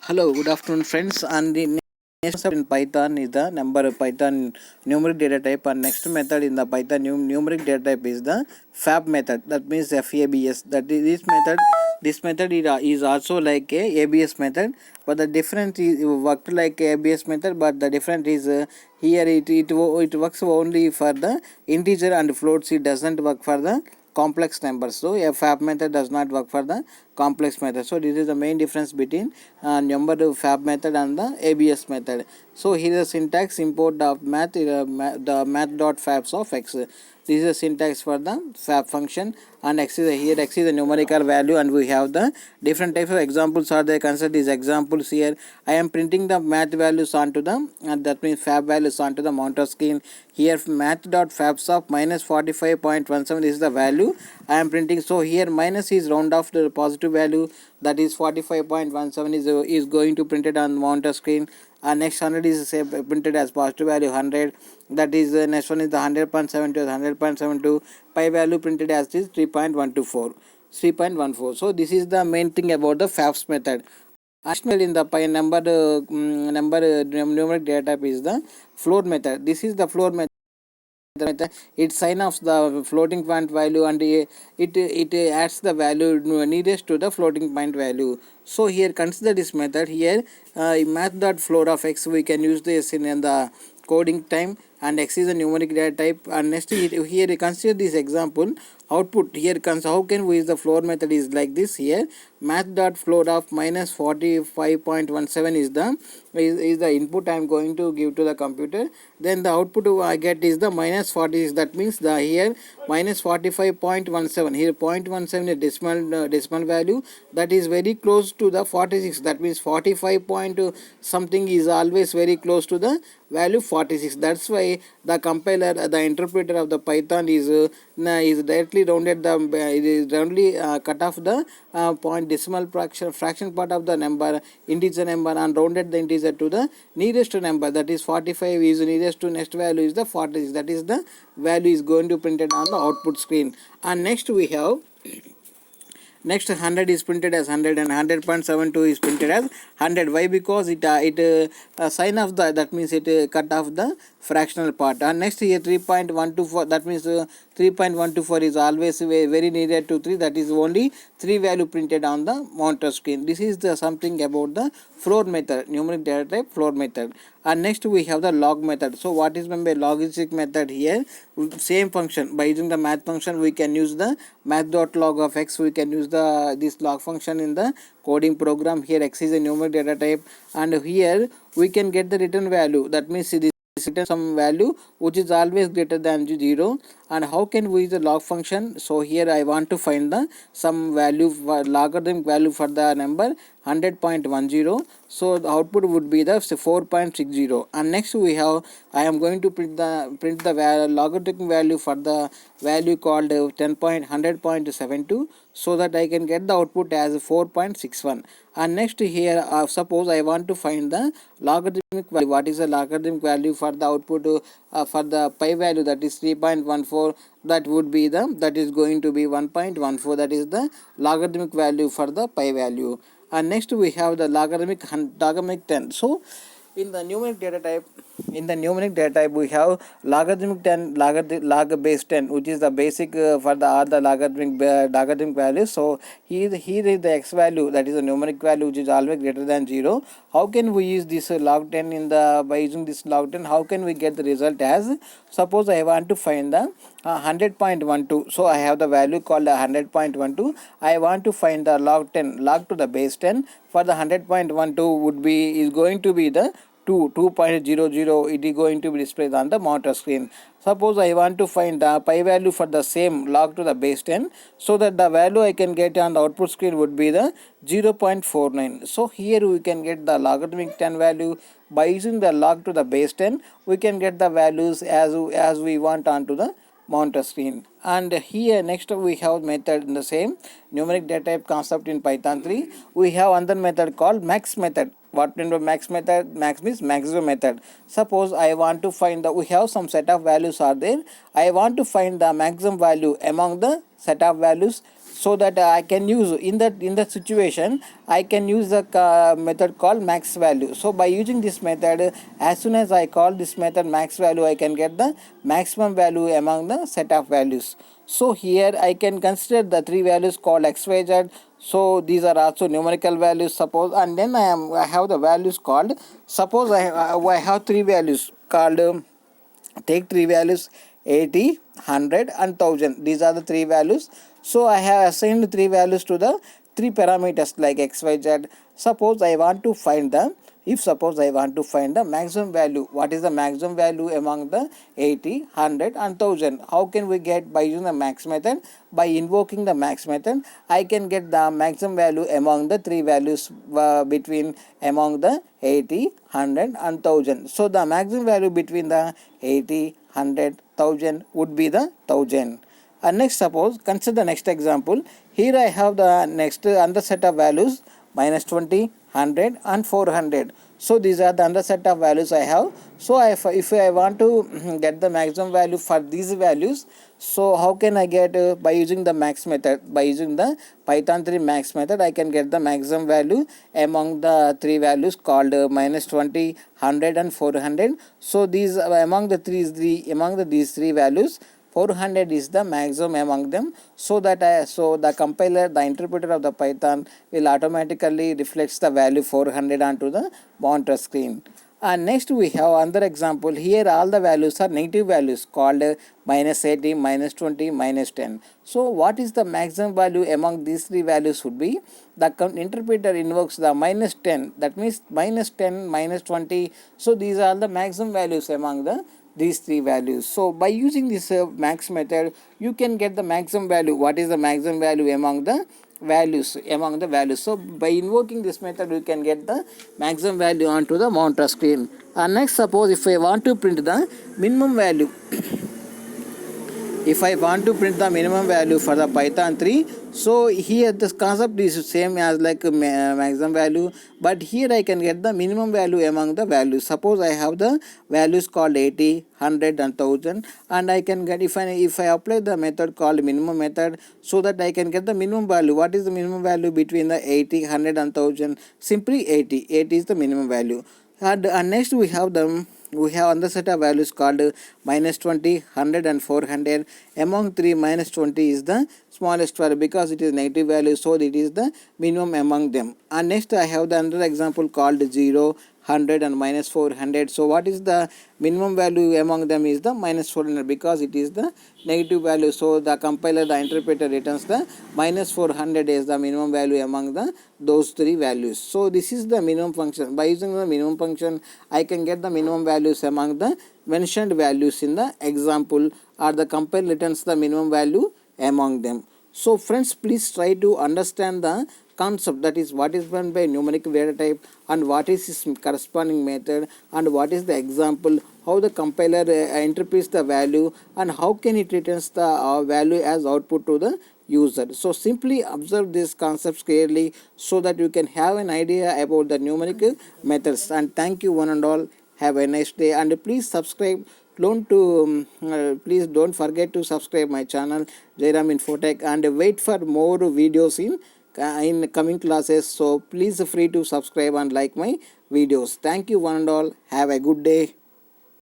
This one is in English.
Hello, good afternoon, friends. And the next step in Python is the number Python numeric data type, and next method in the Python numeric data type is the fab method. That means FABS. That is this method. This method is also like a ABS method, but the difference is worked like ABS method, but the difference is here it works only for the integer and floats. It doesn't work for the complex numbers. So a fab method does not work for the complex method. So this is the main difference between number fab method and the ABS method. So here is the syntax: import of math, the math dot fabs of x. This is the syntax for the fab function, and x is here. X is the numerical value, and we have the different types of examples are there. Consider these examples here. I am printing the math values onto them, and that means fab values onto the monitor screen. Here math dot fabs of minus 45.17 is the value I am printing. So here minus is round off the positive value, that is 45.17 is going to printed on monitor screen. Next 100 is printed as positive value 100, that is next one is the 100.72 100.72. Pi value printed as is 3.14. So this is the main thing about the fabs method. Additional in the pi numeric data type is the float method. This is the float method. It sign off the floating point value, and it adds the value nearest to the floating point value. So here consider this method. Here math dot float of x, we can use this in the coding time, and x is a numeric data type. And next here consider this example output. Here how can we use the float method is like this. Here math dot float of minus 45.17 is the input I am going to give to the computer. Then the output I get is the minus 40. That means the here minus 45.17. Here 0.17 is decimal value, that is very close to the 46. That means 45 point something is always very close to the value 46. That's why the compiler, the interpreter of the Python is directly rounded the it is roundly cut off the point decimal fraction part of the number, integer number, and rounded the integer to the nearest number, that is 45 is nearest to next value is the 46. That is the value is going to printed on the output screen. And next we have next 100 is printed as 100, and 100.72 is printed as 100. Why? Because it sign off the, that means it cut off the fractional part. And next here 3.124, that means 3.124 is always very near to 3, that is only 3 value printed on the monitor screen. This is the something about the float method, numeric data type float method. And next we have the log method. So what is meant by logistic method? Here same function, by using the math function we can use the math dot log of x. We can use the this log function in the coding program. Here x is a numeric data type, and here we can get the return value. That means this return some value which is always greater than 0. And how can we use the log function? So here I want to find the some value for logarithmic value for the number 100.10. so the output would be the 4.60. and next we have I am going to print the logarithmic value for the value called 100.72, so that I can get the output as 4.61. and next here suppose I want to find the logarithmic value. What is the logarithmic value for the output for the pi value, that is 3.14, that would be that is going to be 1.14. that is the logarithmic value for the pi value. And next we have the logarithmic 10. So in the numeric data type we have logarithmic 10, log base 10, which is the basic for the all the logarithmic values. So here is the x value, that is the numeric value which is always greater than 0. How can we use this log 10 in the by using this log 10? How can we get the result? As suppose I want to find the 100.12. so I have the value called 100.12. I want to find the log 10, log to the base 10 for the 100.12 would be is going to be the 2.00. it is going to be displayed on the monitor screen. Suppose I want to find the pi value for the same log to the base 10, so that the value I can get on the output screen would be the 0.49. so here we can get the logarithmic 10 value. By using the log to the base 10 we can get the values as we want onto the monitor screen. And here next we have method in the same numeric data type concept in Python 3. We have another method called max method. What mean by max method? Max means maximum method. Suppose I want to find the, we have some set of values are there. I want to find the maximum value among the set of values so that I can use in that situation I can use the method called max value. So by using this method, as soon as I call this method max value, I can get the maximum value among the set of values. So here I can consider the three values called xyz. So these are also numerical values, suppose, and then I have the values called, suppose I have three values called take three values 80, 100 and 1000. These are the three values. So I have assigned three values to the three parameters like x, y, z. Suppose I want to find the, if suppose I want to find the maximum value, what is the maximum value among the 80, 100 and 1000? How can we get? By using the max method, by invoking the max method, I can get the maximum value among the three values between among the 80, 100 and 1000. So the maximum value between the 80, 100, 1000 would be the 1000. And next, suppose consider the next example. Here I have the next another set of values minus 20, 100 and 400. So these are the another set of values I have. So if I want to get the maximum value for these values, so how can I get? By using the max method, by using the Python 3 max method, I can get the maximum value among the three values called minus 20, 100 and 400. So these among the these three values, 400 is the maximum among them. So that so the compiler, the interpreter of the Python will automatically reflects the value 400 onto the monitor screen. And next we have another example. Here all the values are negative values called minus 80, minus 20, minus 10. So what is the maximum value among these three values would be? The interpreter invokes the minus 10, that means minus 10, minus 20. So these are the maximum values among the these three values. So by using this max method, you can get the maximum value. What is the maximum value among the values? So by invoking this method, you can get the maximum value onto the monitor screen. And next, suppose if I want to print the minimum value, if I want to print the minimum value for the Python 3, so here this concept is same as like maximum value, but here I can get the minimum value among the values. Suppose I have the values called 80, 100 and 1000, and I can get, if I apply the method called minimum method, so that I can get the minimum value. What is the minimum value between the 80, 100 and 1000? Simply 80. 80 is the minimum value. And next we have another set of values called minus 20, 100 and 400. Among three, minus 20 is the smallest value because it is negative value, so it is the minimum among them. And next I have the another example called 0, 100 and minus 400. So what is the minimum value among them is the minus 400 because it is the negative value. So the compiler, the interpreter returns the minus 400 is the minimum value among those three values. So this is the minimum function. By using the minimum function, I can get the minimum values among the mentioned values in the example, or the compiler returns the minimum value among them. So friends, please try to understand the concept, that is what is meant by numerical data type and what is its corresponding method and what is the example, how the compiler interprets the value and how can it returns the value as output to the user. So simply observe these concepts clearly so that you can have an idea about the numerical methods. And thank you one and all. Have a nice day, and please subscribe. Please don't forget to subscribe my channel Jairam Infotech, and wait for more videos in coming classes. So please free to subscribe and like my videos. Thank you one and all. Have a good day.